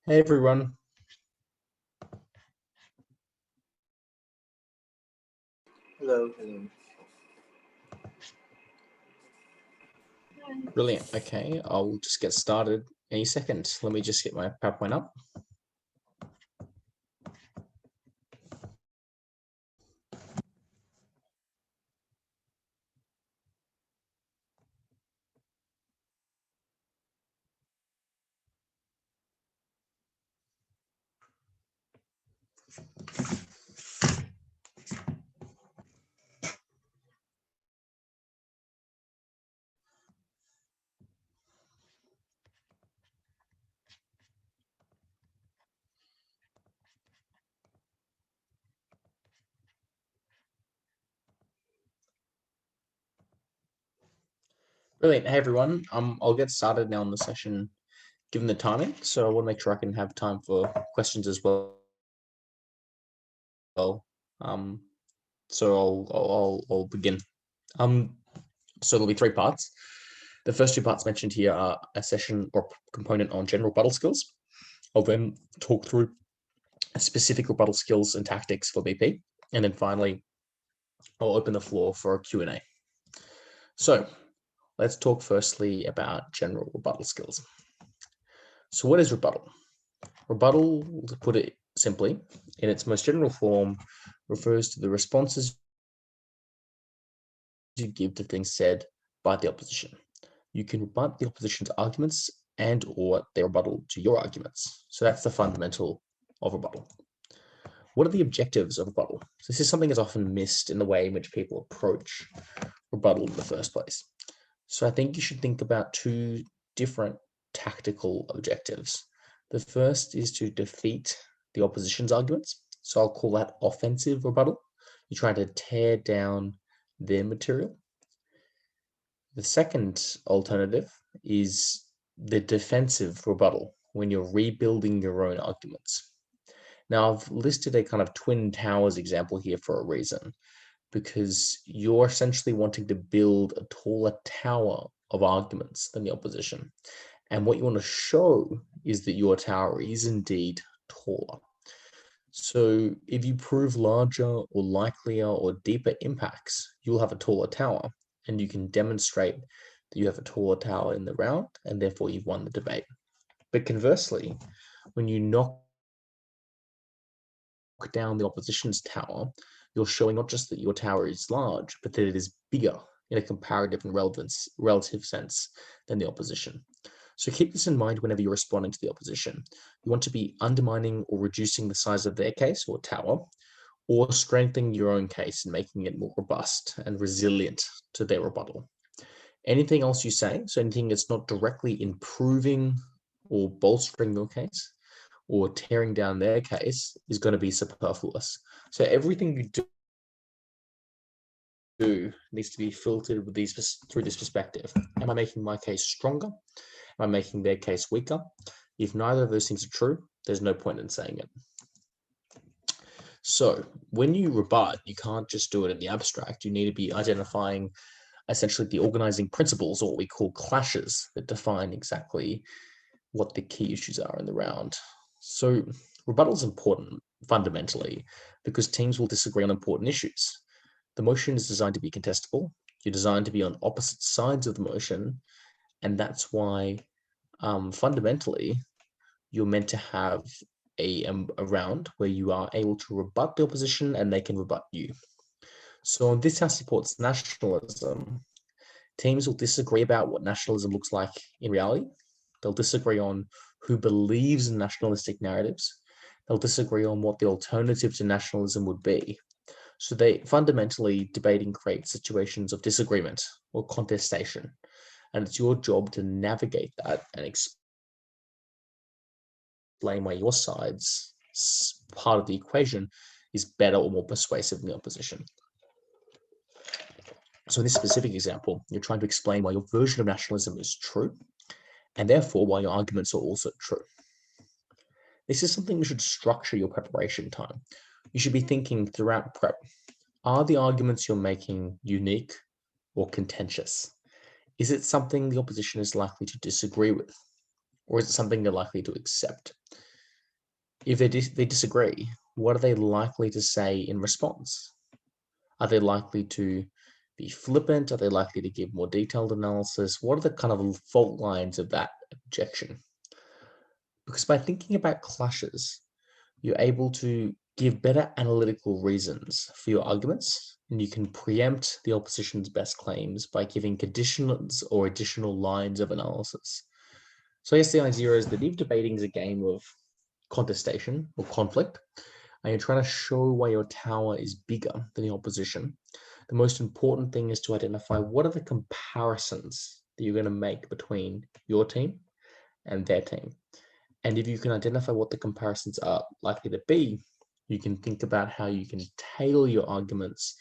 Hey everyone. Hello, hello. Brilliant. Okay, I'll just get started any second. Let me just get my PowerPoint up. Brilliant. Hey everyone. I'll get started now on the session given the timing. So I want to make sure I can have time for questions as well. Um, so I'll begin. So there'll be three parts. The first two parts mentioned here are a session or component on general rebuttal skills. I'll then talk through specific rebuttal skills and tactics for BP. And then finally, I'll open the floor for a Q&A. So let's talk firstly about general rebuttal skills. So what is rebuttal? Rebuttal, to put it simply, in its most general form, refers to the responses you give to things said by the opposition. You can rebut the opposition's arguments and or their rebuttal to your arguments. So that's the fundamental of rebuttal. What are the objectives of rebuttal? So this is something that's often missed in the way in which people approach rebuttal in the first place. So I think you should think about two different tactical objectives. The first is to defeat the opposition's arguments. So I'll call that offensive rebuttal. You're trying to tear down their material. The second alternative is the defensive rebuttal, when you're rebuilding your own arguments. Now, I've listed a kind of twin towers example here for a reason, because you're essentially wanting to build a taller tower of arguments than the opposition. And what you want to show is that your tower is indeed taller. So if you prove larger or likelier or deeper impacts, you'll have a taller tower, and you can demonstrate that you have a taller tower in the round, and therefore you've won the debate. But conversely, when you knock down the opposition's tower, you're showing not just that your tower is large, but that it is bigger in a comparative and relative sense than the opposition. So keep this in mind whenever you're responding to the opposition. You want to be undermining or reducing the size of their case or tower, or strengthening your own case and making it more robust and resilient to their rebuttal. Anything else you say, so anything that's not directly improving or bolstering your case, or tearing down their case, is going to be superfluous. So everything you do needs to be filtered with through this perspective. Am I making my case stronger? Am I making their case weaker? If neither of those things are true, there's no point in saying it. So when you rebut, you can't just do it in the abstract. You need to be identifying essentially the organizing principles, or what we call clashes, that define exactly what the key issues are in the round. So rebuttal is important fundamentally because teams will disagree on important issues. The motion is designed to be contestable. You're designed to be on opposite sides of the motion, and that's why fundamentally you're meant to have a round where you are able to rebut the opposition and they can rebut you. So this house supports nationalism. Teams will disagree about what nationalism looks like in reality. They'll disagree on who believes in nationalistic narratives. They'll disagree on what the alternative to nationalism would be. So they fundamentally debating create situations of disagreement or contestation. And it's your job to navigate that and explain why your side's part of the equation is better or more persuasive than the opposition. So in this specific example, you're trying to explain why your version of nationalism is true, and therefore why your arguments are also true. This is something you should structure your preparation time. You should be thinking throughout prep, are the arguments you're making unique or contentious? Is it something the opposition is likely to disagree with? Or is it something they're likely to accept? If they disagree, what are they likely to say in response? Are they likely to be flippant? Are they likely to give more detailed analysis? What are the kind of fault lines of that objection? Because by thinking about clashes, you're able to give better analytical reasons for your arguments, and you can preempt the opposition's best claims by giving conditions or additional lines of analysis. So I guess the idea is that if debating is a game of contestation or conflict, and you're trying to show why your tower is bigger than the opposition, the most important thing is to identify what are the comparisons that you're going to make between your team and their team. And if you can identify what the comparisons are likely to be, you can think about how you can tailor your arguments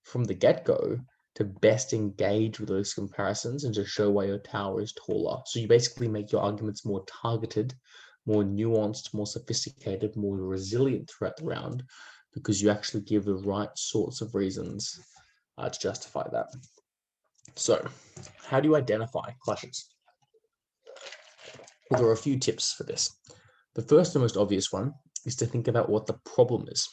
from the get-go to best engage with those comparisons and to show why your tower is taller. So you basically make your arguments more targeted, more nuanced, more sophisticated, more resilient throughout the round, because you actually give the right sorts of reasons to justify that. So how do you identify clashes? Well, there are a few tips for this. The first and most obvious one is to think about what the problem is.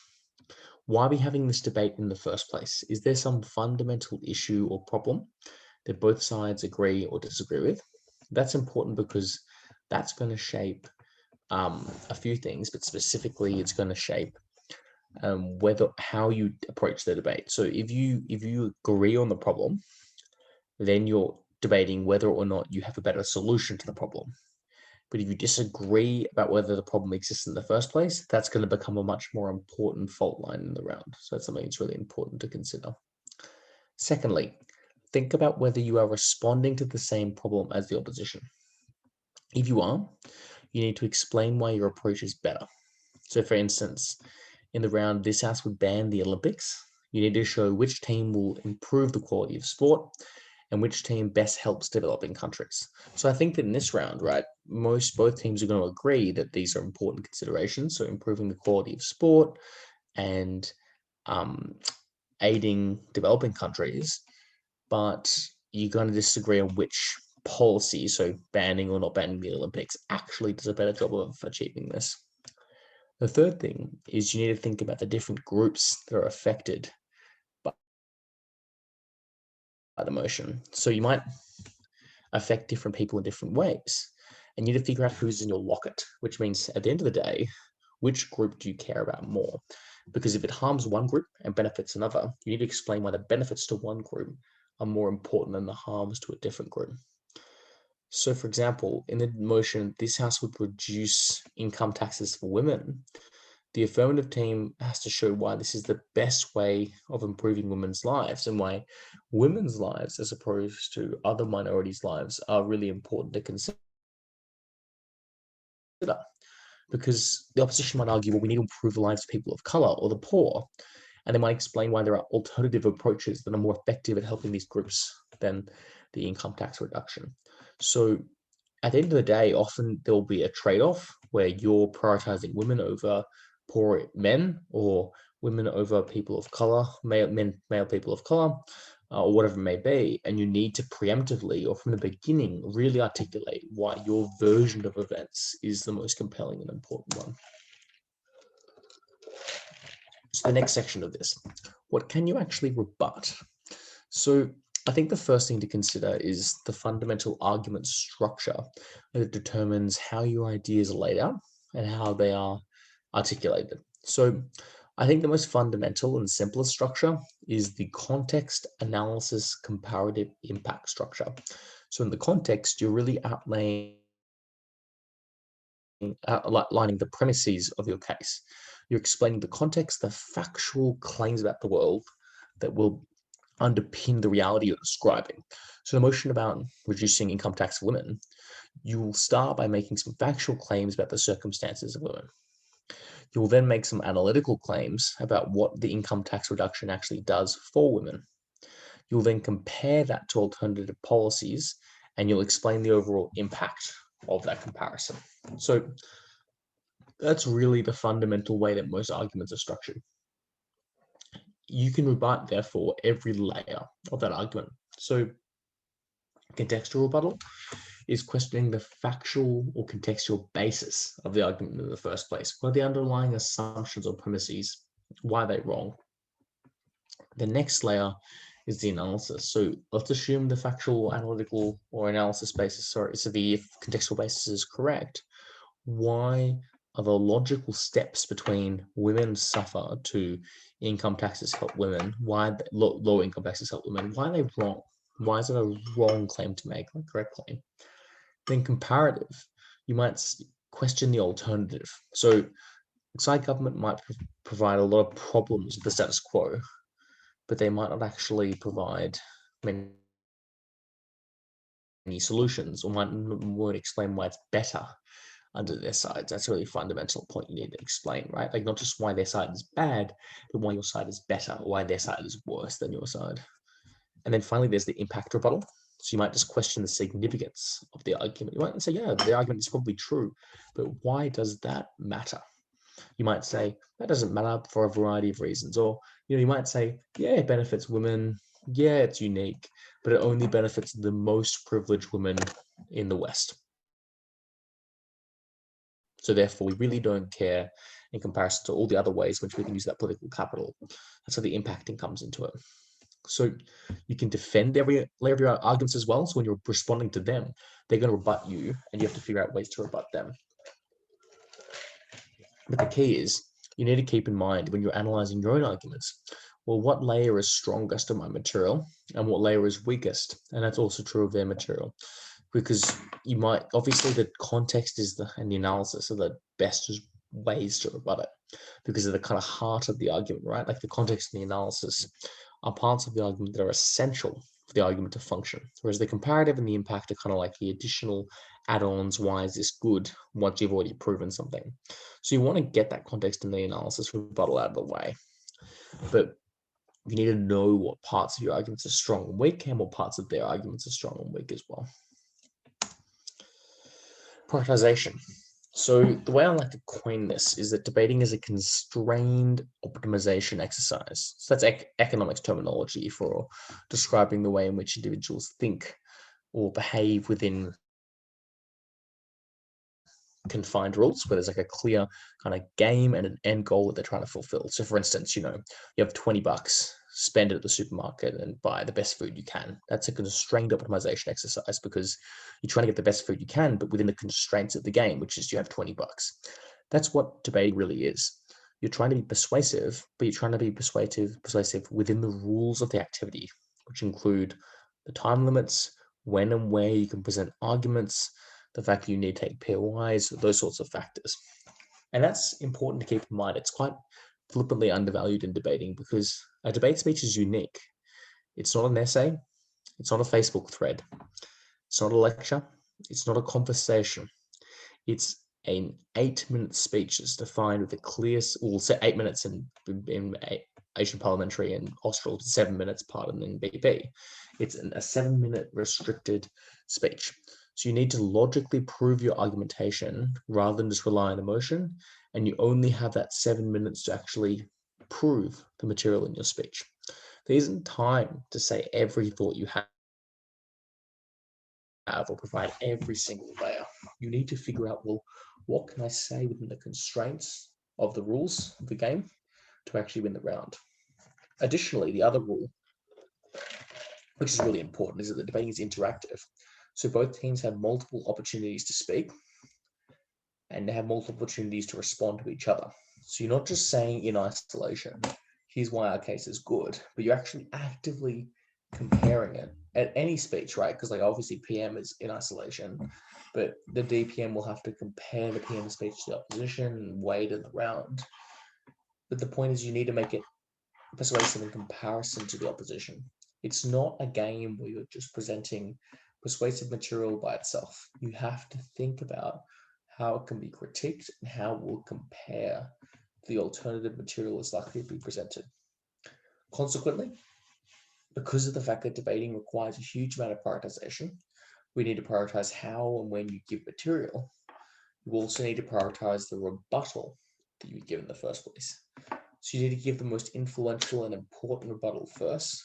Why are we having this debate in the first place? Is there some fundamental issue or problem that both sides agree or disagree with? That's important because that's going to shape a few things, but specifically it's going to shape how you approach the debate. So if you agree on the problem, then you're debating whether or not you have a better solution to the problem. But if you disagree about whether the problem exists in the first place, that's going to become a much more important fault line in the round. So that's something that's really important to consider. Secondly, think about whether you are responding to the same problem as the opposition. If you are, you need to explain why your approach is better. So for instance, in the round, this house would ban the Olympics. You need to show which team will improve the quality of sport and which team best helps developing countries. So I think that in this round, right, both teams are going to agree that these are important considerations. So improving the quality of sport and aiding developing countries, but you're going to disagree on which policy, so banning or not banning the Olympics, actually does a better job of achieving this. The third thing is you need to think about the different groups that are affected by the motion. So you might affect different people in different ways. And you need to figure out who's in your locket, which means at the end of the day, which group do you care about more? Because if it harms one group and benefits another, you need to explain why the benefits to one group are more important than the harms to a different group. So for example, in the motion, this house would reduce income taxes for women. The affirmative team has to show why this is the best way of improving women's lives and why women's lives, as opposed to other minorities' lives, are really important to consider. Because the opposition might argue, well, we need to improve the lives of people of color or the poor. And they might explain why there are alternative approaches that are more effective at helping these groups than the income tax reduction. So at the end of the day, often there will be a trade-off where you're prioritizing women over poor men or women over people of color, male people of color, or whatever it may be. And you need to preemptively or from the beginning really articulate why your version of events is the most compelling and important one. So the next section of this, what can you actually rebut? So I think the first thing to consider is the fundamental argument structure that determines how your ideas are laid out and how they are articulated. So I think the most fundamental and simplest structure is the context analysis comparative impact structure. So in the context, you're really outlining the premises of your case. You're explaining the context, the factual claims about the world that will underpin the reality you're describing. So the motion about reducing income tax for women, you will start by making some factual claims about the circumstances of women. You will then make some analytical claims about what the income tax reduction actually does for women. You'll then compare that to alternative policies, and you'll explain the overall impact of that comparison. So that's really the fundamental way that most arguments are structured. You can rebut, therefore, every layer of that argument. So contextual rebuttal is questioning the factual or contextual basis of the argument in the first place. What are the underlying assumptions or premises? Why are they wrong? The next layer is the analysis. So let's assume the factual, analytical, or analysis basis, so the contextual basis is correct. Why are the logical steps between women suffer to income taxes help women? Why low income taxes help women? Why are they wrong? Why is it a wrong claim to make, a correct claim? Then comparative, you might question the alternative. So side government might provide a lot of problems with the status quo, but they might not actually provide many solutions, or won't explain why it's better under their side. That's a really fundamental point you need to explain, right? Like not just why their side is bad, but why your side is better, or why their side is worse than your side. And then finally, there's the impact rebuttal. So you might just question the significance of the argument. You might say, yeah, the argument is probably true, but why does that matter? You might say, that doesn't matter for a variety of reasons. Or, you might say, yeah, it benefits women. Yeah, it's unique, but it only benefits the most privileged women in the West. So therefore, we really don't care in comparison to all the other ways in which we can use that political capital. That's how the impacting comes into it. So you can defend every arguments as well. So when you're responding to them, they're going to rebut you, and you have to figure out ways to rebut them. But the key is, you need to keep in mind when you're analyzing your own arguments, well, what layer is strongest of my material and what layer is weakest? And that's also true of their material. Because you might, obviously the context and the analysis are the best ways to rebut it, because of the kind of heart of the argument, right? Like the context and the analysis are parts of the argument that are essential for the argument to function. Whereas the comparative and the impact are kind of like the additional add-ons. Why is this good once you've already proven something? So you want to get that context and the analysis rebuttal out of the way. But you need to know what parts of your arguments are strong and weak, and what parts of their arguments are strong and weak as well. Prioritization. So the way I like to coin this is that debating is a constrained optimization exercise. So that's economics terminology for describing the way in which individuals think or behave within confined rules, where there's like a clear kind of game and an end goal that they're trying to fulfill. So for instance, you have $20, spend it at the supermarket and buy the best food you can. That's a constrained optimization exercise, because you're trying to get the best food you can, but within the constraints of the game, which is you have $20. That's what debating really is. You're trying to be persuasive, but you're trying to be persuasive within the rules of the activity, which include the time limits, when and where you can present arguments, the fact that you need to take POIs, those sorts of factors. And that's important to keep in mind. It's quite flippantly undervalued in debating, because a debate speech is unique. It's not an essay. It's not a Facebook thread. It's not a lecture. It's not a conversation. It's an 8-minute speech that's defined with a clear, we'll say 8 minutes in Asian parliamentary, and Austral 7 minutes, pardon, in BP. It's a 7-minute restricted speech. So you need to logically prove your argumentation rather than just rely on emotion, and you only have that 7 minutes to actually prove the material in your speech. There isn't time to say every thought you have or provide every single layer. You need to figure out, well, what can I say within the constraints of the rules of the game to actually win the round? Additionally, the other rule, which is really important, is that the debating is interactive. So both teams have multiple opportunities to speak, and they have multiple opportunities to respond to each other. So you're not just saying in isolation, here's why our case is good, but you're actually actively comparing it at any speech, right? Because like obviously PM is in isolation, but the DPM will have to compare the PM speech to the opposition and weigh it in the round. But the point is, you need to make it persuasive in comparison to the opposition. It's not a game where you're just presenting persuasive material by itself. You have to think about how it can be critiqued and how it will compare the alternative material is likely to be presented. Consequently, because of the fact that debating requires a huge amount of prioritization, we need to prioritize how and when you give material. You also need to prioritize the rebuttal that you give in the first place. So you need to give the most influential and important rebuttal first,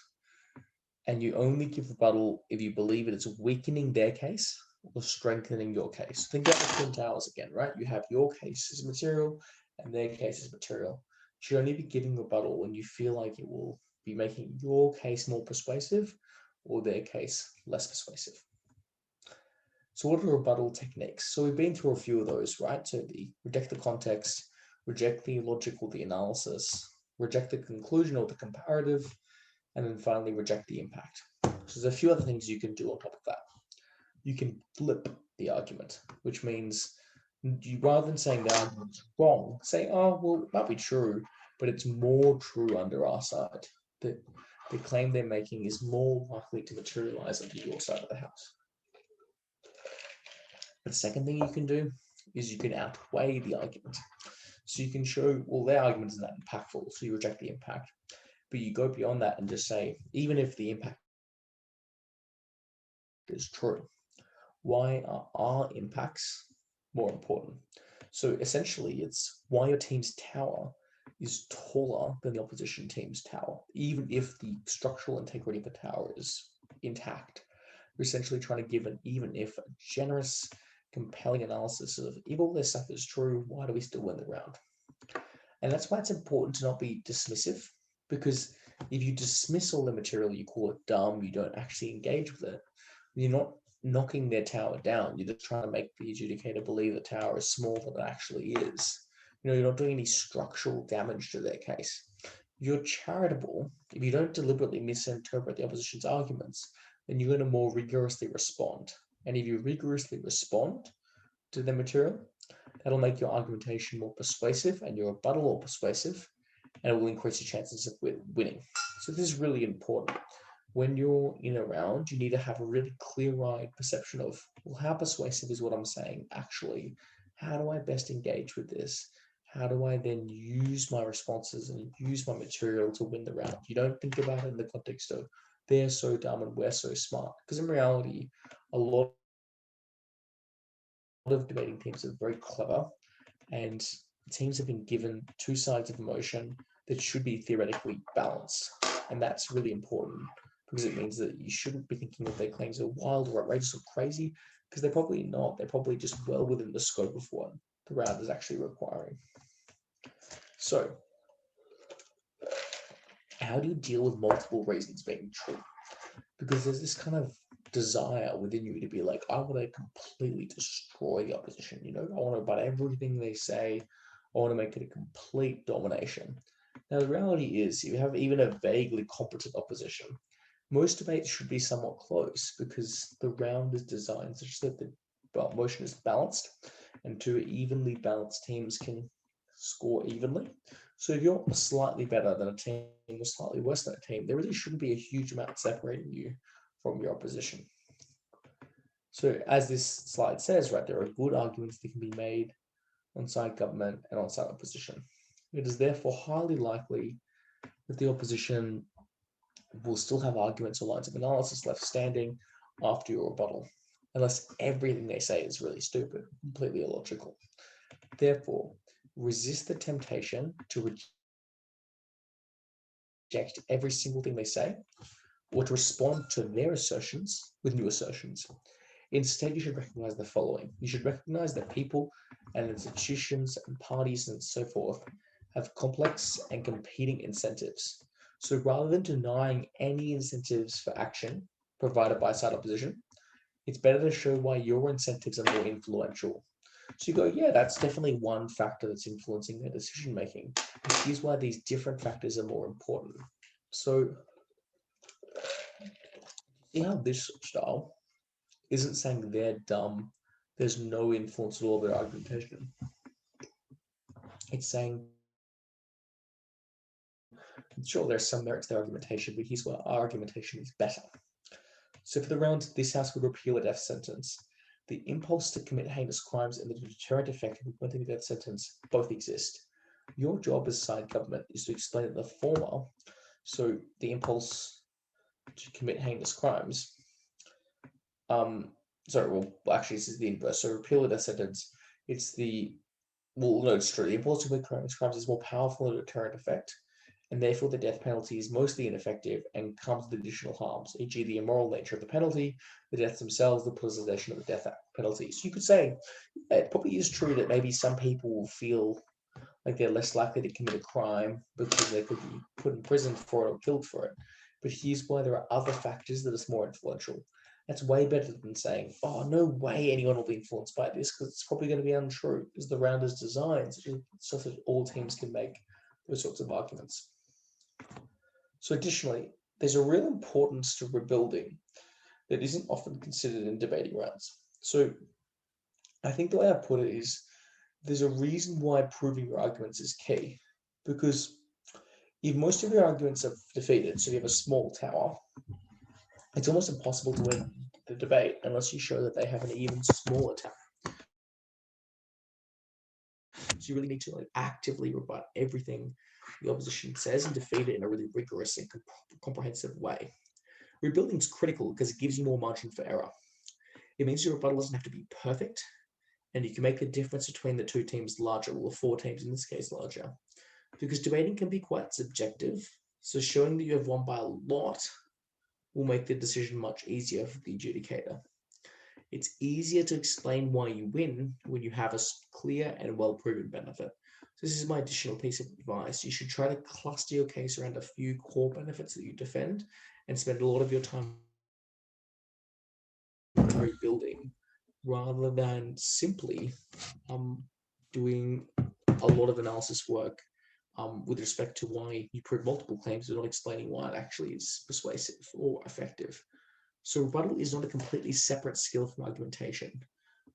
and you only give rebuttal if you believe it is weakening their case or strengthening your case. Think about the Twin Towers again, right? You have your case as material and their case as material. You should only be giving rebuttal when you feel like it will be making your case more persuasive or their case less persuasive. So what are rebuttal techniques? So we've been through a few of those, right? So the reject the context, reject the logic or the analysis, reject the conclusion or the comparative, and then finally reject the impact. So there's a few other things you can do on top of that. You can flip the argument, which means you, rather than saying the argument's wrong, say, oh, well, it might be true, but it's more true under our side. The claim they're making is more likely to materialize under your side of the house. The second thing you can do is you can outweigh the argument. So you can show, well, their argument isn't that impactful, so you reject the impact. But you go beyond that and just say, even if the impact is true, why are our impacts more important? So essentially, it's why your team's tower is taller than the opposition team's tower, even if the structural integrity of the tower is intact. You're essentially trying to give an even if a generous, compelling analysis of if all this stuff is true, why do we still win the round? And that's why it's important to not be dismissive, because if you dismiss all the material, you call it dumb, you don't actually engage with it, you're not knocking their tower down. You're just trying to make the adjudicator believe the tower is smaller than it actually is. You're not doing any structural damage to their case. You're charitable if you don't deliberately misinterpret the opposition's arguments, then you're going to more rigorously respond. And if you rigorously respond to the material, that'll make your argumentation more persuasive and your rebuttal more persuasive, and it will increase your chances of winning. So this is really important. When you're in a round, you need to have a really clear-eyed perception of, well, how persuasive is what I'm saying actually? How do I best engage with this? How do I then use my responses and use my material to win the round? You don't think about it in the context of they're so dumb and we're so smart. Because in reality, a lot of debating teams are very clever, and teams have been given two sides of emotion that should be theoretically balanced. And that's really important, because it means that you shouldn't be thinking that their claims are wild or outrageous or crazy, because they're probably not. They're probably just well within the scope of what the round is actually requiring. So, how do you deal with multiple reasons being true? Because there's this kind of desire within you to be like, I want to completely destroy the opposition. I want to rebut everything they say. I want to make it a complete domination. Now, the reality is, if you have even a vaguely competent opposition, most debates should be somewhat close, because the round is designed such that the motion is balanced, and two evenly balanced teams can score evenly. So if you're slightly better than a team or slightly worse than a team, there really shouldn't be a huge amount separating you from your opposition. So as this slide says, right, there are good arguments that can be made on side government and on side opposition. It is therefore highly likely that the opposition will still have arguments or lines of analysis left standing after your rebuttal, unless everything they say is really stupid, completely illogical. Therefore, resist the temptation to reject every single thing they say, or to respond to their assertions with new assertions. Instead, you should recognize the following. You should recognize that people and institutions and parties and so forth have complex and competing incentives. So rather than denying any incentives for action provided by side opposition, it's better to show why your incentives are more influential. So you go, yeah, that's definitely one factor that's influencing their decision making. Here's why these different factors are more important. So see how this style isn't saying they're dumb, there's no influence at all of their argumentation. It's saying, sure, there's some merit to their argumentation, but here's why our argumentation is better. So for the round, this House would repeal a death sentence. The impulse to commit heinous crimes and the deterrent effect of implementing the death sentence both exist. Your job as side government is to explain that the former, so the impulse to commit heinous crimes, actually, this is the inverse. So repeal the death sentence, it's the, well, no, it's true. The impulse to commit crimes is more powerful than a deterrent effect. and therefore the death penalty is mostly ineffective and comes with additional harms, e.g. the immoral nature of the penalty, the deaths themselves, the politicization of the death penalty. So you could say it probably is true that maybe some people will feel like they're less likely to commit a crime because they could be put in prison for it or killed for it. But here's why there are other factors that are more influential. That's way better than saying, oh, no way anyone will be influenced by this, because it's probably going to be untrue, because the round is designed so that all teams can make those sorts of arguments. So additionally, there's a real importance to rebuilding that isn't often considered in debating rounds. So I think the way I put it is, there's a reason why proving your arguments is key, because if most of your arguments are defeated, so you have a small tower, it's almost impossible to win the debate unless you show that they have an even smaller tower. So you really need to actively rebut everything the opposition says and defeat it in a really rigorous and comprehensive way. Rebuilding is critical because it gives you more margin for error. It means your rebuttal doesn't have to be perfect, and you can make the difference between the two teams larger, or 4 teams in this case larger. Because debating can be quite subjective, so showing that you have won by a lot will make the decision much easier for the adjudicator. It's easier to explain why you win when you have a clear and well-proven benefit. So this is my additional piece of advice. You should try to cluster your case around a few core benefits that you defend and spend a lot of your time rebuilding rather than simply doing a lot of analysis work with respect to why you prove multiple claims, but not explaining why it actually is persuasive or effective. So rebuttal is not a completely separate skill from argumentation.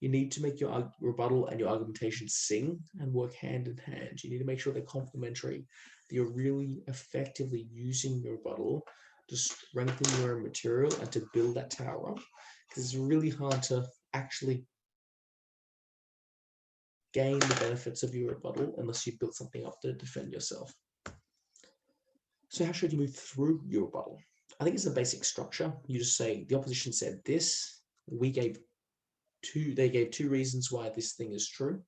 You need to make your rebuttal and your argumentation sing and work hand in hand. You need to make sure they're complementary, that you're really effectively using your rebuttal to strengthen your material and to build that tower up, because it's really hard to actually gain the benefits of your rebuttal unless you build something up to defend yourself. So how should you move through your rebuttal? I think it's a basic structure. You just say, the opposition said this, they gave 2 reasons why this thing is true.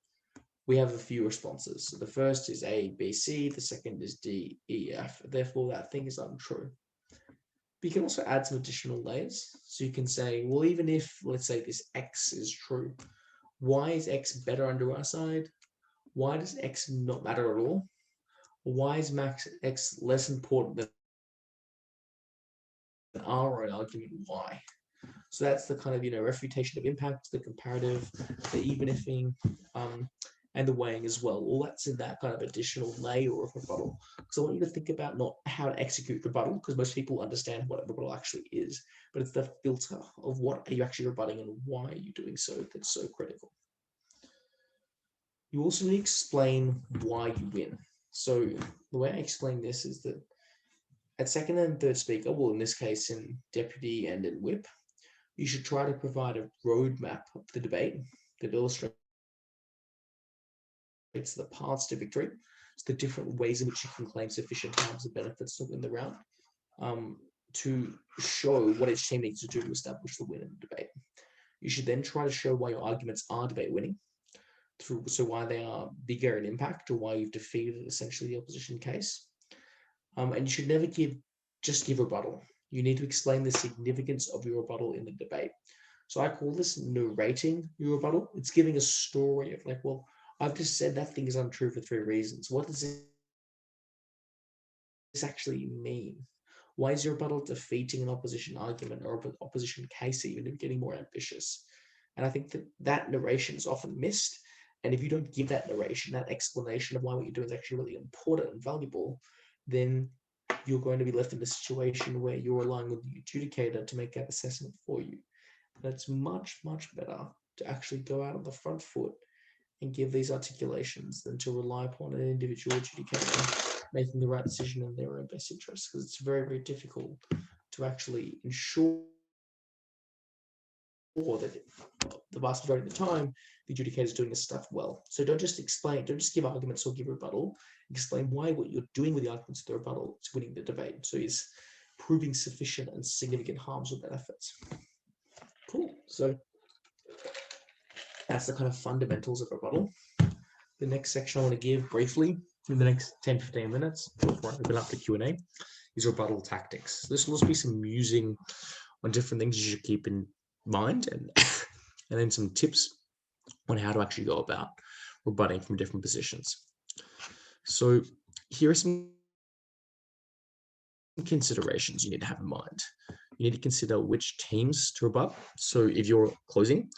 We have a few responses. So the first is A, B, C, the second is D, E, F. Therefore, that thing is untrue. But you can also add some additional layers. So you can say, well, even if, let's say, this X is true, why is X better under our side? Why does X not matter at all? Why is X less important than our own argument? Why? So that's the kind of, refutation of impact, the comparative, the even-ifing, and the weighing as well. All that's in that kind of additional layer of rebuttal. Because I want you to think about not how to execute rebuttal, because most people understand what a rebuttal actually is, but it's the filter of what are you actually rebutting and why are you doing so that's so critical. You also need to explain why you win. So the way I explain this is that at second and third speaker, well, in this case in deputy and in whip, you should try to provide a roadmap of the debate that illustrates the paths to victory, so the different ways in which you can claim sufficient harms and benefits to win the round, to show what each team needs to do to establish the win in the debate. You should then try to show why your arguments are debate winning, so why they are bigger in impact, or why you've defeated essentially the opposition case. And you should never just give rebuttal. You need to explain the significance of your rebuttal in the debate. So I call this narrating your rebuttal. It's giving a story of well, I've just said that thing is untrue for 3 reasons. What does this actually mean? Why is your rebuttal defeating an opposition argument or an opposition case even and getting more ambitious? And I think that narration is often missed. And if you don't give that narration, that explanation of why what you're doing is actually really important and valuable, then you're going to be left in a situation where you're relying on the adjudicator to make that assessment for you. And it's much, much better to actually go out on the front foot and give these articulations than to rely upon an individual adjudicator making the right decision in their own best interest, because it's very, very difficult to actually ensure that the vast majority of the time the adjudicator is doing this stuff well. So don't just give arguments or give rebuttal. Explain why what you're doing with the arguments of the rebuttal is winning the debate. So is proving sufficient and significant harms or benefits. Cool. So that's the kind of fundamentals of rebuttal. The next section I want to give briefly in the next 10-15 minutes before I open up the Q&A is rebuttal tactics. This will just be some musing on different things you should keep in mind and then some tips on how to actually go about rebutting from different positions. So here are some considerations you need to have in mind. You need to consider which teams to rebut. So if you're closing,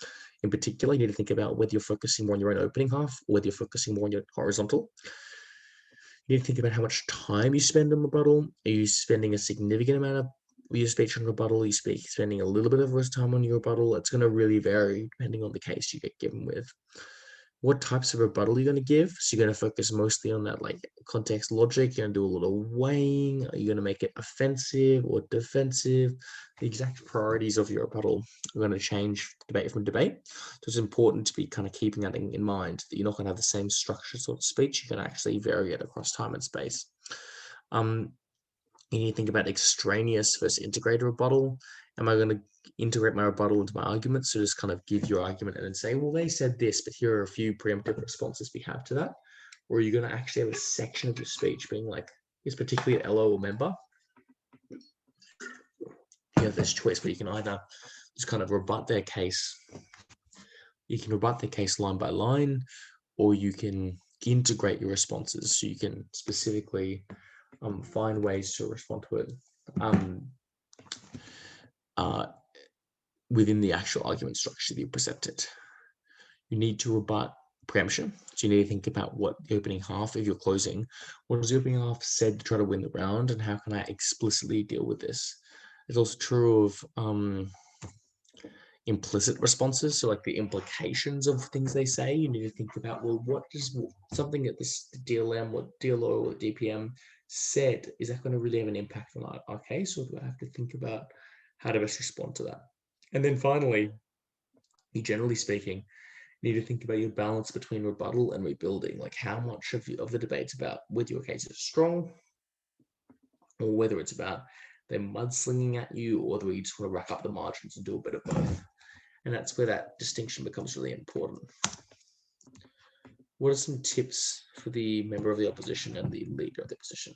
in particular, you need to think about whether you're focusing more on your own opening half or whether you're focusing more on your horizontal. You need to think about how much time you spend on rebuttal. Are you spending a significant amount of your speech on rebuttal? Are you spending a little bit of time on your rebuttal? It's going to really vary depending on the case you get given with. What types of rebuttal you're going to give? So you're going to focus mostly on that like context logic. You're going to do a little weighing. Are you going to make it offensive or defensive? The exact priorities of your rebuttal are going to change debate from debate. So it's important to be kind of keeping that in mind, that you're not going to have the same structure sort of speech. You can actually vary it across time and space. You need to think about extraneous versus integrated rebuttal. Am I going to integrate my rebuttal into my argument? So just kind of give your argument and then say, well, they said this, but here are a few preemptive responses we have to that. Or are you going to actually have a section of your speech being like, is particularly an LO or member? You have this choice where you can either just kind of rebut their case. You can rebut their case line by line, or you can integrate your responses. So you can specifically find ways to respond to it within the actual argument structure that you presented. You need to rebut preemption. So you need to think about what the opening half of your closing, what does the opening half said to try to win the round, and how can I explicitly deal with this? It's also true of implicit responses. So like the implications of things they say, you need to think about, well, what does something that this DLM or DLO or DPM said, is that going to really have an impact on our case, or do I have to think about how to best respond to that? And then finally, generally speaking, you need to think about your balance between rebuttal and rebuilding, like how much of the debate's about whether your case is strong or whether it's about them mudslinging at you, or whether you just want to rack up the margins and do a bit of both. And that's where that distinction becomes really important. What are some tips for the member of the opposition and the leader of the opposition?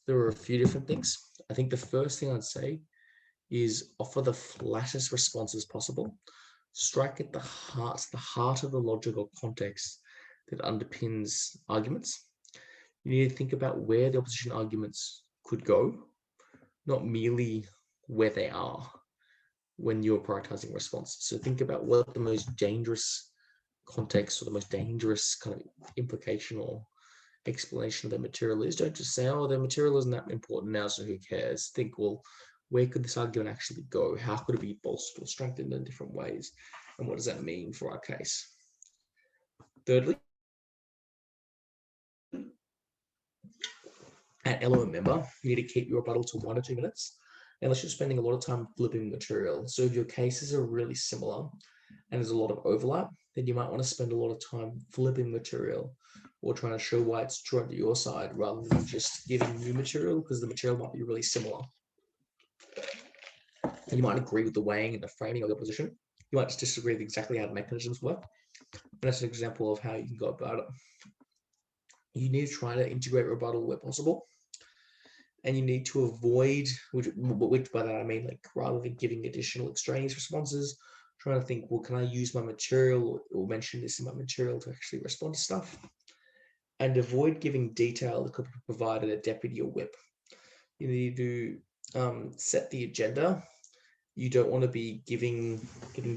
There are a few different things. I think the first thing I'd say is offer the flattest responses possible. Strike at the heart of the logic or context that underpins arguments. You need to think about where the opposition arguments could go, not merely where they are when you're prioritizing responses. So think about what the most dangerous context or the most dangerous kind of implication or explanation of their material is. Don't just say, oh, their material isn't that important now, so who cares? Think, well, where could this argument actually go? How could it be bolstered or strengthened in different ways? And what does that mean for our case? Thirdly, at LO member, you need to keep your rebuttal to 1 or 2 minutes, unless you're spending a lot of time flipping material. So if your cases are really similar and there's a lot of overlap, then you might want to spend a lot of time flipping material or trying to show why it's true to your side rather than just giving new material, because the material might be really similar. And you might agree with the weighing and the framing of the position. You might just disagree with exactly how the mechanisms work. And that's an example of how you can go about it. You need to try to integrate rebuttal where possible. And you need to avoid, which by that I mean, like, rather than giving additional extraneous responses, trying to think, well, can I use my material or mention this in my material to actually respond to stuff? And avoid giving detail that could be provided a deputy or whip. You need to set the agenda. You don't want to be getting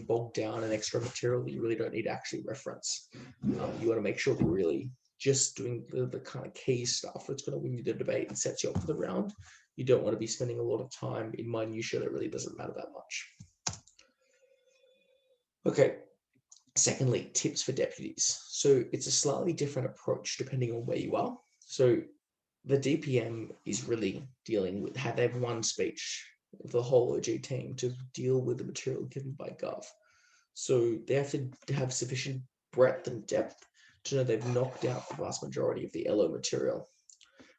bogged down in extra material that you really don't need to actually reference. You want to make sure that you're really just doing the kind of key stuff that's going to win you the debate and sets you up for the round. You don't want to be spending a lot of time in minutiae that really doesn't matter that much. Okay. Secondly, tips for deputies. So it's a slightly different approach depending on where you are. So the DPM is really dealing with, they have one speech, the whole OG team, to deal with the material given by Gov. So they have to have sufficient breadth and depth to know they've knocked out the vast majority of the LO material.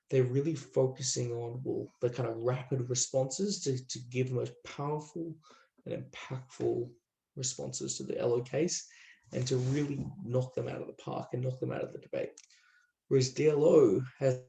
They're really focusing on, well, the kind of rapid responses to give the most powerful and impactful responses to the LO case, and to really knock them out of the park and knock them out of the debate. Whereas DLO has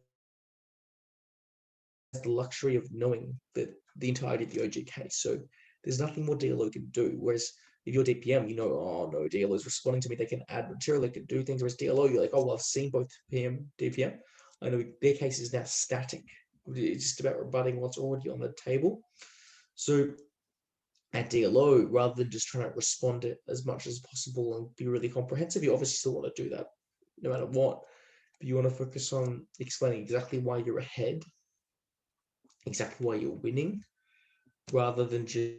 the luxury of knowing the entirety of the OG case. So there's nothing more DLO can do. Whereas if you're DPM, you know, oh no, DLO is responding to me. They can add material, they can do things. Whereas DLO, you're like, oh, well, I've seen both DPM. I know their case is now static. It's just about rebutting what's already on the table. So at DLO, rather than just trying to respond it as much as possible and be really comprehensive, you obviously still want to do that no matter what. But you want to focus on explaining exactly why you're ahead, exactly why you're winning, rather than just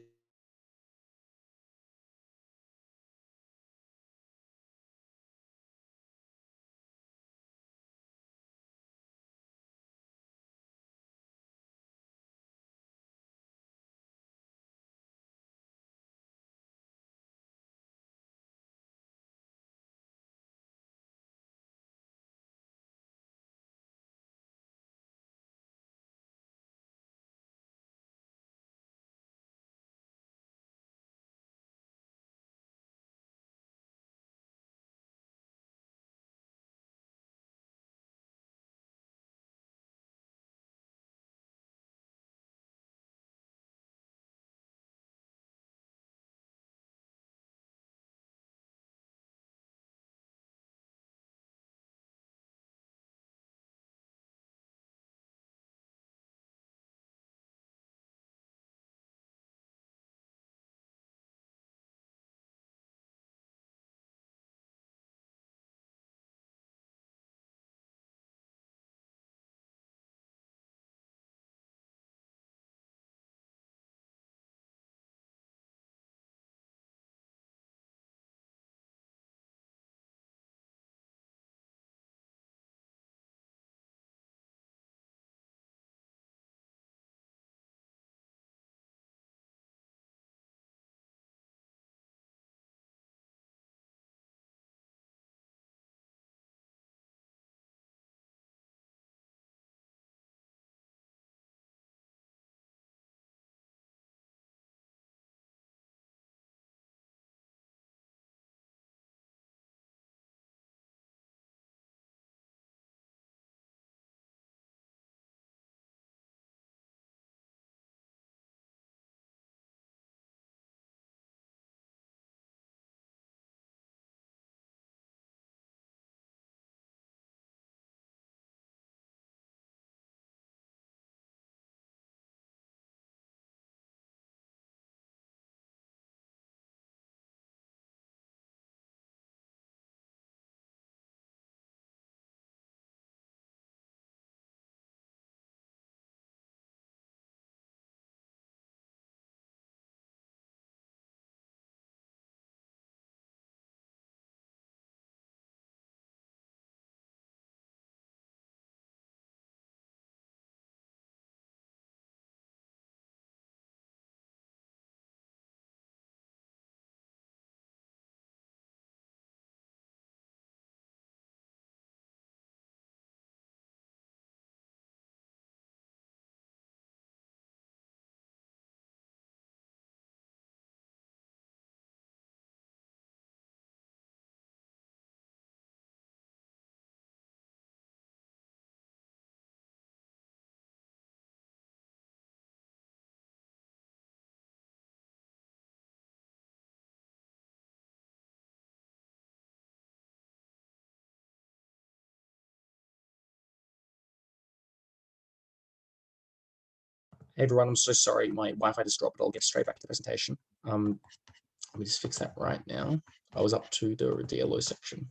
Hey everyone, I'm so sorry, my Wi-Fi just dropped, but I'll get straight back to the presentation. Let me just fix that right now. I was up to the DLO section.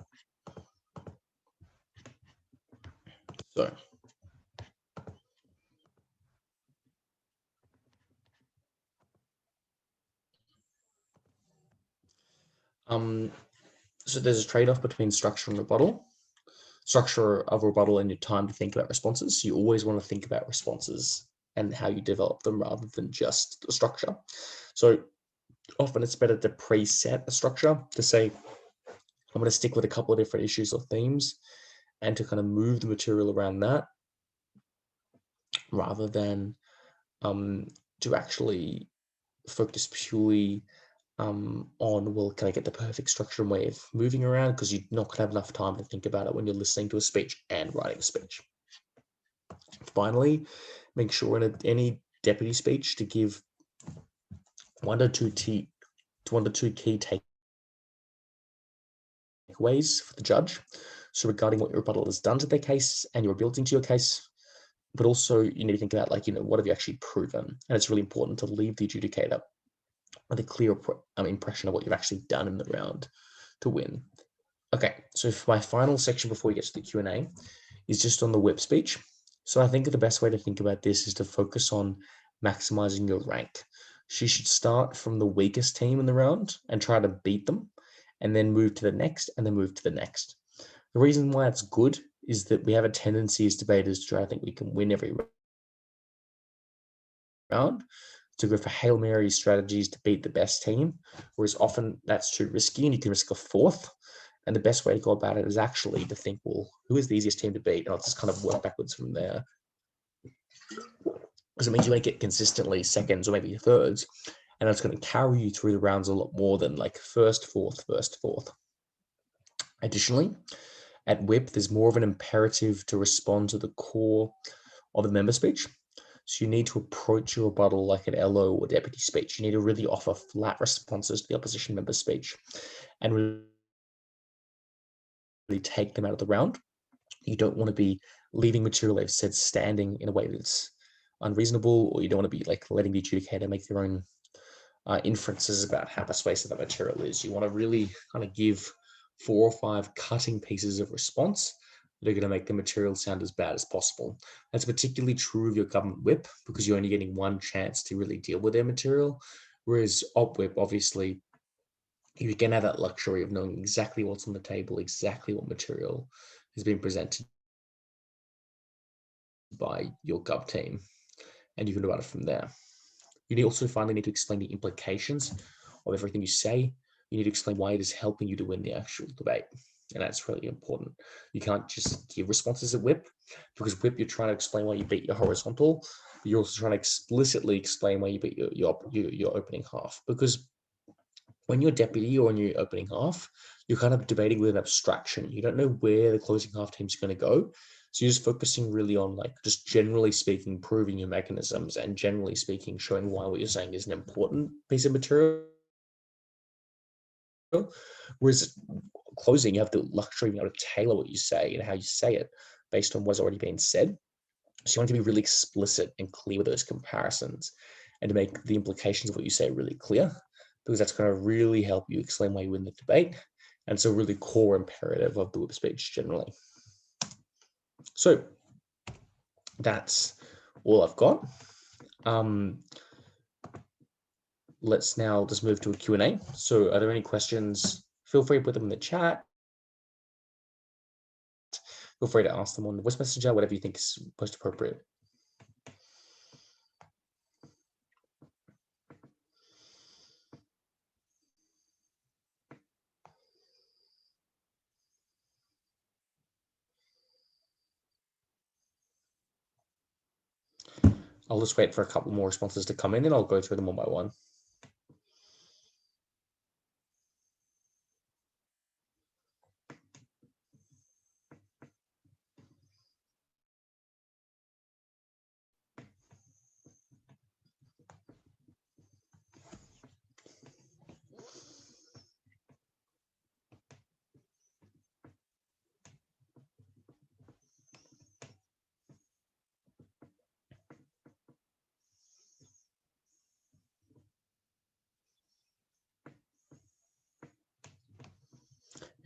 So, so there's a trade-off between structure and rebuttal. Structure of rebuttal and your time to think about responses. You always want to think about responses and how you develop them rather than just the structure. So often it's better to preset a structure to say, I'm going to stick with a couple of different issues or themes and to kind of move the material around that rather than to actually focus purely on, well, can I get the perfect structure and way of moving around? Because you're not going to have enough time to think about it when you're listening to a speech and writing a speech. Finally, make sure in any deputy speech to give one to two key takeaways for the judge. So regarding what your rebuttal has done to their case and your ability to your case, but also you need to think about, like, what have you actually proven? And it's really important to leave the adjudicator with a clear impression of what you've actually done in the round to win. Okay, so for my final section before we get to the Q&A is just on the whip speech. So I think the best way to think about this is to focus on maximizing your rank. She should start from the weakest team in the round and try to beat them, and then move to the next, and then move to the next. The reason why it's good is that we have a tendency as debaters to try to think we can win every round, to go for Hail Mary strategies to beat the best team, whereas often that's too risky and you can risk a fourth. And the best way to go about it is actually to think, well, who is the easiest team to beat? And I'll just kind of work backwards from there. Because it means you make it consistently seconds or maybe thirds, and it's going to carry you through the rounds a lot more than like first, fourth, first, fourth. Additionally, at whip, there's more of an imperative to respond to the core of the member speech. So you need to approach your rebuttal like an LO or deputy speech. You need to really offer flat responses to the opposition member's speech and really take them out of the round. You don't want to be leaving material they've said standing in a way that's unreasonable, or you don't want to be like letting the adjudicator make their own inferences about how persuasive that material is. You want to really kind of give 4 or 5 cutting pieces of response that are going to make the material sound as bad as possible. That's particularly true of your government whip, because you're only getting one chance to really deal with their material. Whereas op whip, obviously, you can have that luxury of knowing exactly what's on the table, exactly what material has been presented by your gov team, and you can do it from there. You also finally need to explain the implications of everything you say. You need to explain why it is helping you to win the actual debate. And that's really important. You can't just give responses at whip, because whip, you're trying to explain why you beat your horizontal, but you're also trying to explicitly explain why you beat your opening half. Because when you're deputy or in your opening half, you're kind of debating with an abstraction. You don't know where the closing half team's going to go. So you're just focusing really on, like, just generally speaking, proving your mechanisms, and generally speaking, showing why what you're saying is an important piece of material. Whereas closing, you have the luxury of being able to tailor what you say and how you say it based on what's already been said. So you want to be really explicit and clear with those comparisons, and to make the implications of what you say really clear, because that's going to really help you explain why you win the debate. And it's a really core imperative of the whip speech generally. So that's all I've got. Let's now just move to a Q&A. So are there any questions? Feel free to put them in the chat. Feel free to ask them on the voice messenger, whatever you think is most appropriate. I'll just wait for a couple more responses to come in, and I'll go through them one by one.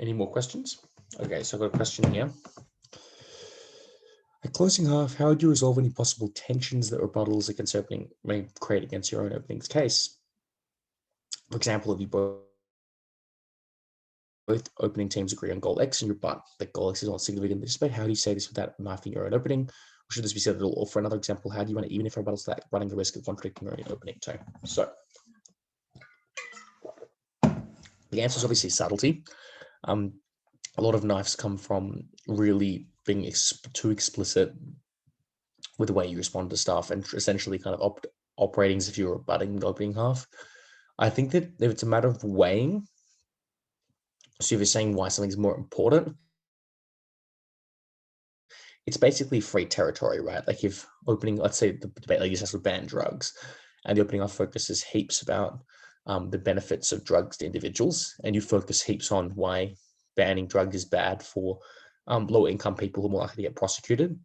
Any more questions? Okay, so I've got a question here. At closing half, how would you resolve any possible tensions that rebuttals against opening may create against your own opening's case? For example, if you both opening teams agree on goal X and your but that goal X is not significant in this debate, how do you say this without knifing your own opening? Or should this be said at all? Or for another example, how do you want to, even if rebuttals that running the risk of contradicting your own opening tone? So the answer is obviously subtlety. A lot of knives come from really being too explicit with the way you respond to stuff, and essentially kind of operating as if you're rebutting the opening half. I think that if it's a matter of weighing, so if you're saying why something's more important, it's basically free territory, right? Like if opening, let's say the debate like this has to ban drugs, and the opening our focus is heaps about the benefits of drugs to individuals, and you focus heaps on why banning drugs is bad for low income people who are more likely to get prosecuted.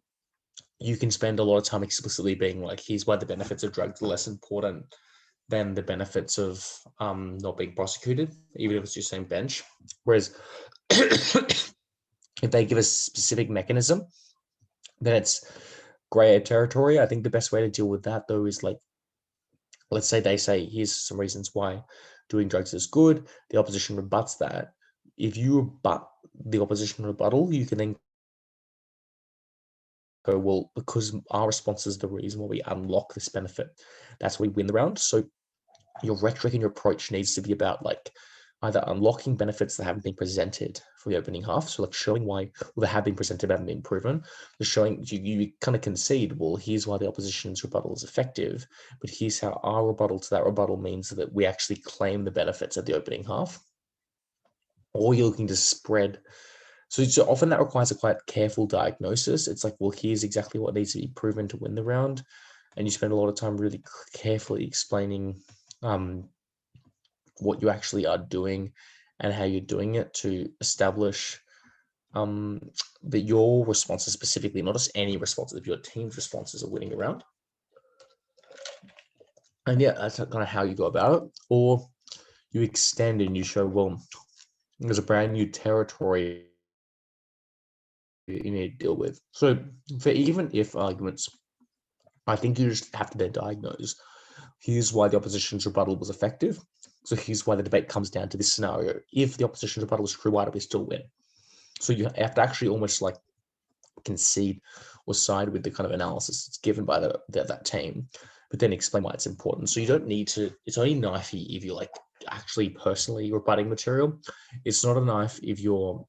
You can spend a lot of time explicitly being like, here's why the benefits of drugs are less important than the benefits of not being prosecuted, even if it's your same bench. Whereas if they give a specific mechanism, then it's gray territory. I think the best way to deal with that, though, is like, let's say they say, here's some reasons why doing drugs is good. The opposition rebuts that. If you rebut the opposition rebuttal, you can then go, well, because our response is the reason why we unlock this benefit. That's why we win the round. So your rhetoric and your approach needs to be about like either unlocking benefits that haven't been presented for the opening half, so like showing why they have been presented but haven't been proven, just showing you kind of concede, well, here's why the opposition's rebuttal is effective, but here's how our rebuttal to that rebuttal means that we actually claim the benefits of the opening half. Or you're looking to spread. So often that requires a quite careful diagnosis. It's like, well, here's exactly what needs to be proven to win the round. And you spend a lot of time really carefully explaining what you actually are doing and how you're doing it to establish that your responses specifically, not just any responses, if your team's responses are winning around. And yeah, that's kind of how you go about it. Or you extend and you show, well, there's a brand new territory you need to deal with. So for even if arguments, I think you just have to then diagnose, here's why the opposition's rebuttal was effective. So here's why the debate comes down to this scenario. If the opposition's rebuttal is true, why do we still win? So you have to actually almost like concede or side with the kind of analysis that's given by that team, but then explain why it's important. So you don't need to, it's only knifey if you're like actually personally rebutting material. It's not a knife if you're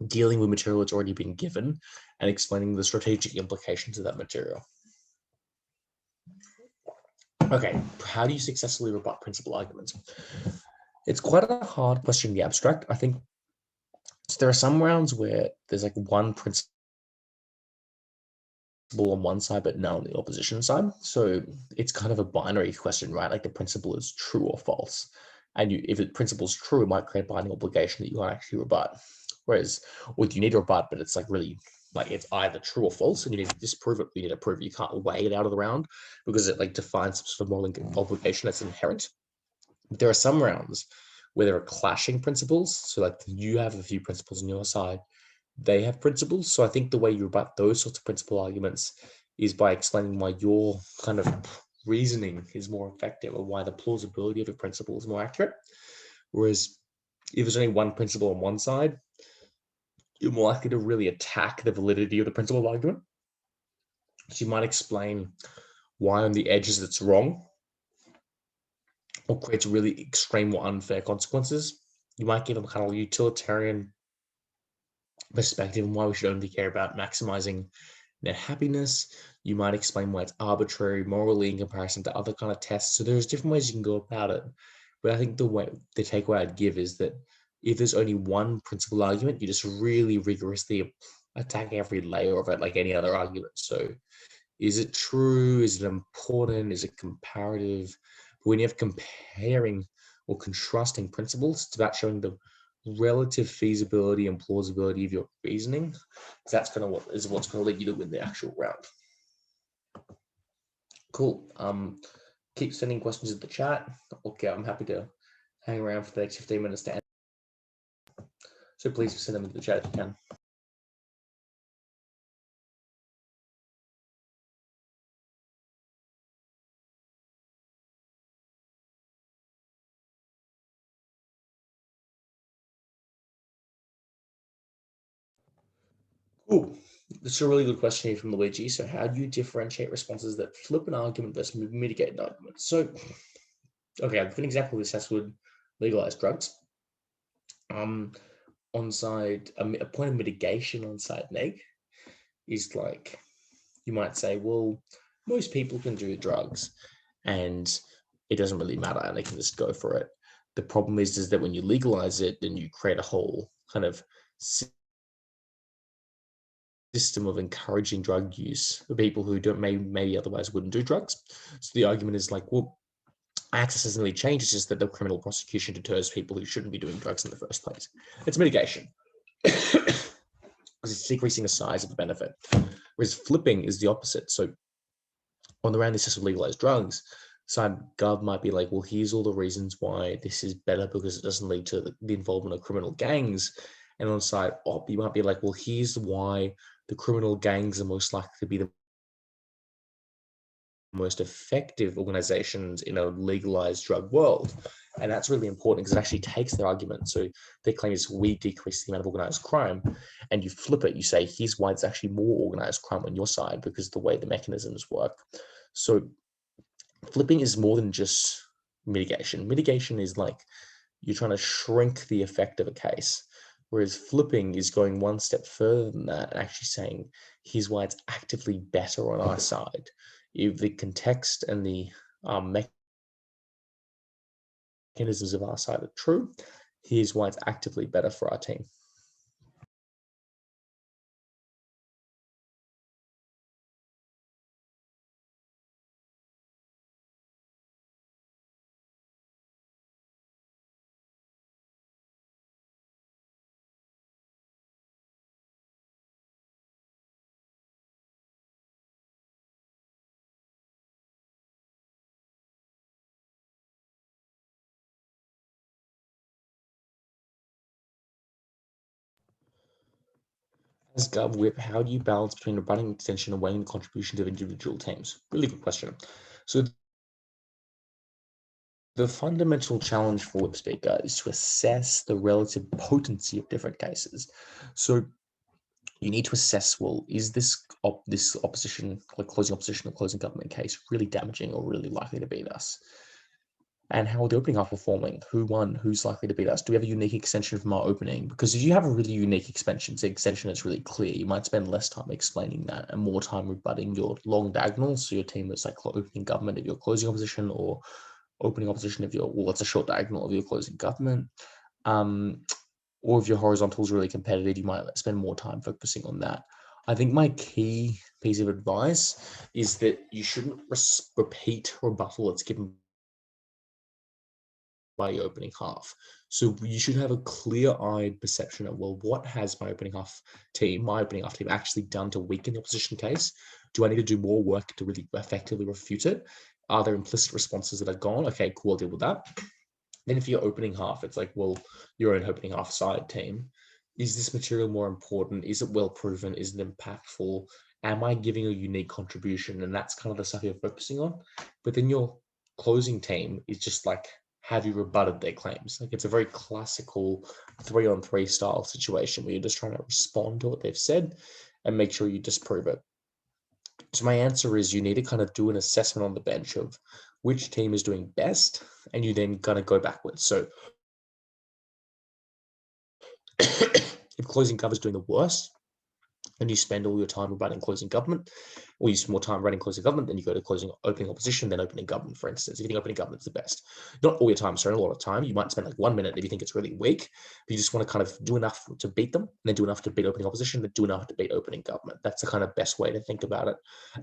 dealing with material that's already been given and explaining the strategic implications of that material. Okay, how do you successfully rebut principal arguments? It's quite a hard question in the abstract. I think so there are some rounds where there's like one principle on one side, but none on the opposition side. So it's kind of a binary question, right? Like the principle is true or false. And if the principle is true, it might create a binding obligation that you can't actually rebut. Whereas, or you need to rebut, but it's like really like it's either true or false, and you need to disprove it. You need to prove it. You can't weigh it out of the round because it like defines some sort of modeling obligation that's inherent. But there are some rounds where there are clashing principles. So like you have a few principles on your side, they have principles. So I think the way you rebut those sorts of principle arguments is by explaining why your kind of reasoning is more effective or why the plausibility of a principle is more accurate. Whereas if there's only one principle on one side, you're more likely to really attack the validity of the principle argument. So you might explain why on the edges it's wrong or creates really extreme or unfair consequences. You might give them kind of utilitarian perspective on why we should only care about maximizing net happiness. You might explain why it's arbitrary morally in comparison to other kind of tests. So there's different ways you can go about it. But I think the takeaway I'd give is that if there's only one principal argument, you just really rigorously attack every layer of it like any other argument. So is it true? Is it important? Is it comparative? When you have comparing or contrasting principles, it's about showing the relative feasibility and plausibility of your reasoning. That's kind of what's going to lead you to win the actual round. Cool. Keep sending questions in the chat. Okay, I'm happy to hang around for the next 15 minutes to answer. So please send them in the chat if you can. Cool. This is a really good question here from Luigi. So how do you differentiate responses that flip an argument versus mitigate an argument? So, okay, I'll give an example of this as would legalize drugs. On side, a point of mitigation on side neg is like, you might say, well, most people can do drugs. And it doesn't really matter and they can just go for it. The problem is that when you legalize it, then you create a whole kind of system of encouraging drug use for people who don't maybe otherwise wouldn't do drugs. So the argument is like, well, access doesn't really change. It's just that the criminal prosecution deters people who shouldn't be doing drugs in the first place. It's mitigation. Because it's decreasing the size of the benefit. Whereas flipping is the opposite. So on the round this of legalized drugs, side gov might be like, well, here's all the reasons why this is better because it doesn't lead to the involvement of criminal gangs. And on side op, you might be like, well, here's why the criminal gangs are most likely to be the most effective organizations in a legalized drug world. And that's really important because it actually takes their argument. So their claim is we decrease the amount of organized crime, and you flip it, you say, here's why it's actually more organized crime on your side because of the way the mechanisms work. So flipping is more than just mitigation. Mitigation is like you're trying to shrink the effect of a case. Whereas flipping is going one step further than that and actually saying, here's why it's actively better on our side. If the context and the mechanisms of our side are true, here's why it's actively better for our team. As Gov Whip, how do you balance between rebutting extension and weighing the contributions of individual teams? Really good question. So the fundamental challenge for Whip Speaker is to assess the relative potency of different cases. So you need to assess, well, is this opposition, like closing opposition or closing government case, really damaging or really likely to beat us? And how are the opening half performing? Who won? Who's likely to beat us? Do we have a unique extension from our opening? Because if you have a really unique extension, the extension is really clear, you might spend less time explaining that and more time rebutting your long diagonals. So your team that's like opening government if you're closing opposition, or opening opposition if you're, well, it's a short diagonal if you're closing government. Or if your horizontal is really competitive, you might spend more time focusing on that. I think my key piece of advice is that you shouldn't repeat rebuttal that's given by your opening half. So you should have a clear-eyed perception of, well, what has my opening half team actually done to weaken the opposition case? Do I need to do more work to really effectively refute it? Are there implicit responses that are gone? Okay, cool, I'll deal with that. Then if you're opening half, it's like, well, your own opening half side team, is this material more important? Is it well proven? Is it impactful? Am I giving a unique contribution? And that's kind of the stuff you're focusing on. But then your closing team is just like, have you rebutted their claims? Like it's a very classical 3-on-3 style situation where you're just trying to respond to what they've said and make sure you disprove it. So my answer is you need to kind of do an assessment on the bench of which team is doing best, and you then kind of go backwards. So if closing cover is doing the worst, and you spend all your time writing closing government, or you spend more time writing closing government, then you go to closing opening opposition, then opening government, for instance. If you think opening government's the best, not all your time, sorry, a lot of time. You might spend like 1 minute if you think it's really weak, but you just want to kind of do enough to beat them, and then do enough to beat opening opposition, then do enough to beat opening government. That's the kind of best way to think about it,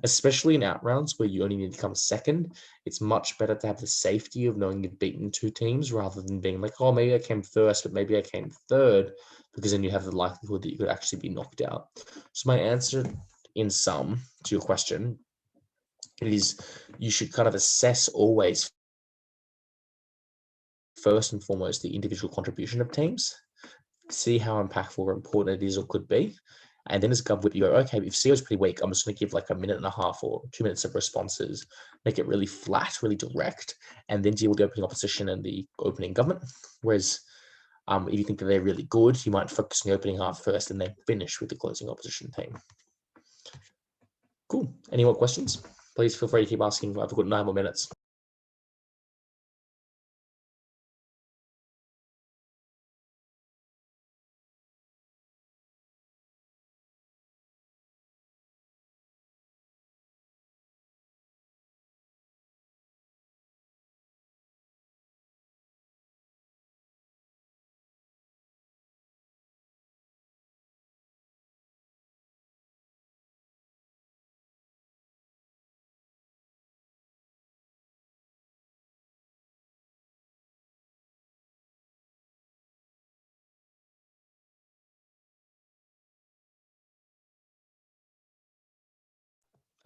especially in out rounds where you only need to come second. It's much better to have the safety of knowing you've beaten two teams rather than being like, oh, maybe I came first, but maybe I came third, because then you have the likelihood that you could actually be knocked out. So my answer in sum to your question is you should kind of assess always first and foremost the individual contribution of teams, see how impactful or important it is or could be. And then as a gov whip, you go, okay, if CEO's pretty weak, I'm just going to give like 1.5 minutes or 2 minutes of responses, make it really flat, really direct, and then deal with the opening opposition and the opening government. Whereas if you think that they're really good, you might focus on the opening half first and then finish with the closing opposition team. Cool. Any more questions? Please feel free to keep asking. I've got 9 more minutes.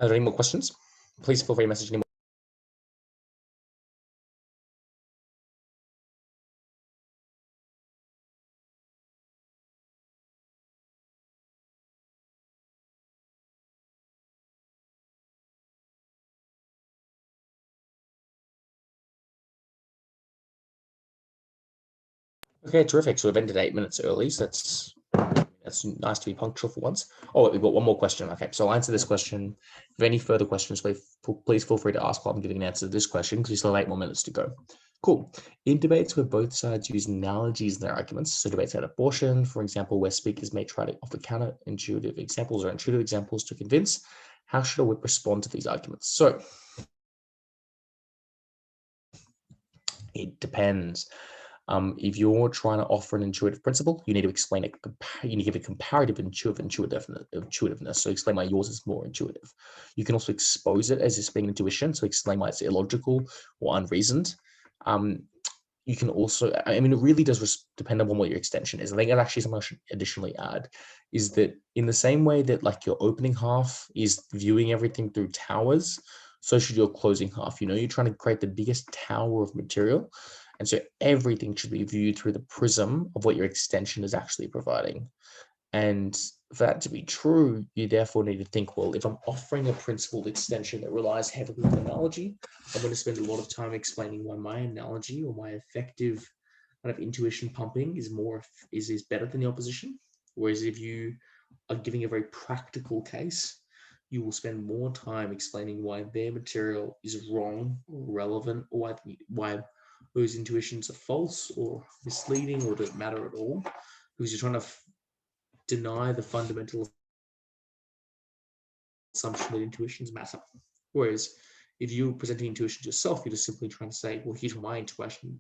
Are there any more questions? Please feel free to message any more. Okay, terrific. So we've ended 8 minutes early, so that's nice to be punctual for once. Oh, we've got one more question. Okay, so I'll answer this question. If any further questions, please feel free to ask while I'm giving an answer to this question, because we still have 8 more minutes to go. Cool. In debates where both sides use analogies in their arguments, so debates about abortion, for example, where speakers may try to offer counterintuitive examples or intuitive examples to convince, how should a whip respond to these arguments? So it depends. If you're trying to offer an intuitive principle, you need to explain it. You need to give a comparative intuitiveness. So explain why yours is more intuitive. You can also expose it as just being intuition. So explain why it's illogical or unreasoned. You can also, I mean, it really does depend on what your extension is. I think actually something I should additionally add is that in the same way that like your opening half is viewing everything through towers, so should your closing half. You know, you're trying to create the biggest tower of material. And so everything should be viewed through the prism of what your extension is actually providing. And for that to be true, you therefore need to think, well, if I'm offering a principled extension that relies heavily on analogy, I'm going to spend a lot of time explaining why my analogy or my effective kind of intuition pumping is better than the opposition. Whereas if you are giving a very practical case, you will spend more time explaining why their material is wrong or relevant, or why those intuitions are false or misleading or don't matter at all, because you're trying to deny the fundamental assumption that intuitions matter. Whereas if you're presenting intuitions yourself, you're just simply trying to say, well, here's why my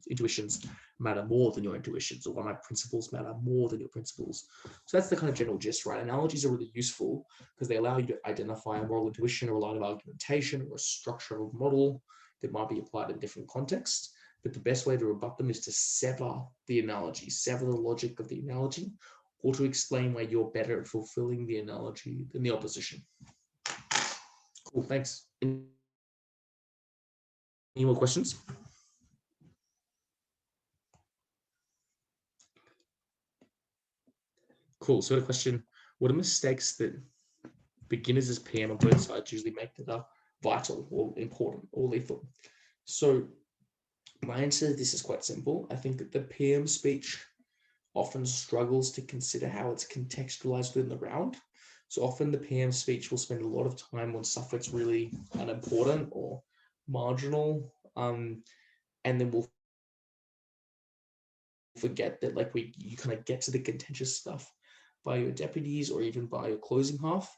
intuitions matter more than your intuitions, or why my principles matter more than your principles. So that's the kind of general gist, right? Analogies are really useful because they allow you to identify a moral intuition or a line of argumentation or a structural model that might be applied in different contexts. But the best way to rebut them is to sever the analogy, sever the logic of the analogy, or to explain why you're better at fulfilling the analogy than the opposition. Cool, thanks. Any more questions? Cool, so a question, what are mistakes that beginners as PM on both sides usually make that are vital or important or lethal? So my answer to this is quite simple. I think that the PM speech often struggles to consider how it's contextualized within the round. So often the PM speech will spend a lot of time on stuff that's really unimportant or marginal, and then we'll forget that like you kind of get to the contentious stuff by your deputies or even by your closing half.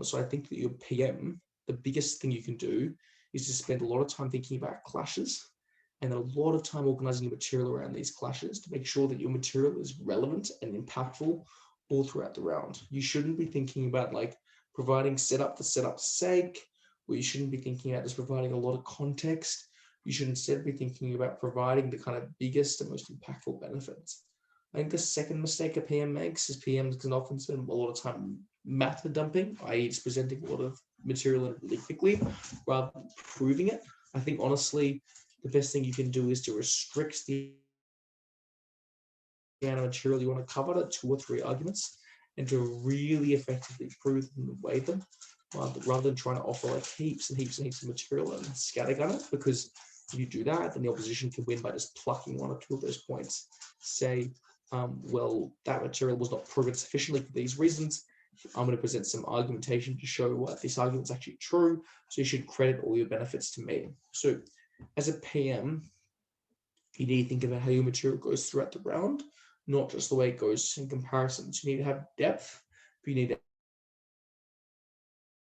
So I think that your PM, the biggest thing you can do is to spend a lot of time thinking about clashes and a lot of time organizing your material around these clashes to make sure that your material is relevant and impactful all throughout the round. You shouldn't be thinking about like providing setup for setup's sake, or you shouldn't be thinking about just providing a lot of context. You should instead be thinking about providing the kind of biggest and most impactful benefits. I think the second mistake a PM makes is PMs can often spend a lot of time matter dumping, i.e. just presenting a lot of material really quickly rather than proving it. I think honestly, the best thing you can do is to restrict the amount of material you want to cover to 2 or 3 arguments and to really effectively prove them and weigh them rather than trying to offer like heaps and heaps and heaps of material and scattergun it, because if you do that, then the opposition can win by just plucking 1 or 2 of those points. Say, well, that material was not proven sufficiently for these reasons. I'm going to present some argumentation to show what this argument is actually true. So you should credit all your benefits to me. So as a PM, you need to think about how your material goes throughout the round, not just the way it goes in comparisons. You need to have depth, but you need to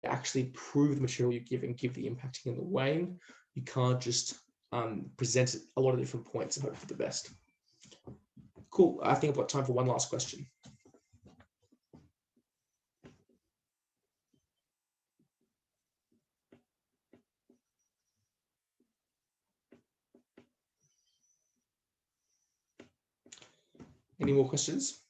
actually prove the material you give and give the impacting and the weighing. You can't just present a lot of different points and hope for the best. Cool. I think I've got time for one last question. Any more questions?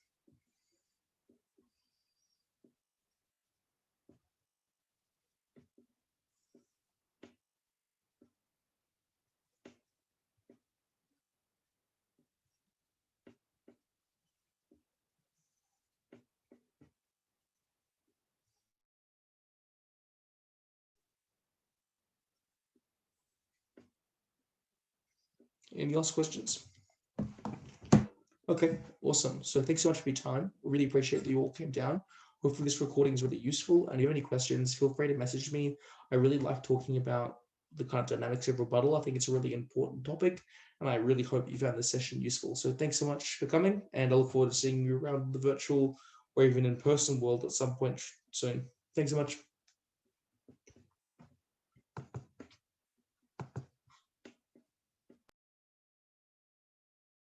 Any last questions? Okay, awesome. So thanks so much for your time. We really appreciate that you all came down. Hopefully this recording is really useful. And if you have any questions, feel free to message me. I really like talking about the kind of dynamics of rebuttal. I think it's a really important topic, and I really hope you found this session useful. So thanks so much for coming, and I look forward to seeing you around the virtual or even in-person world at some point soon. Thanks so much.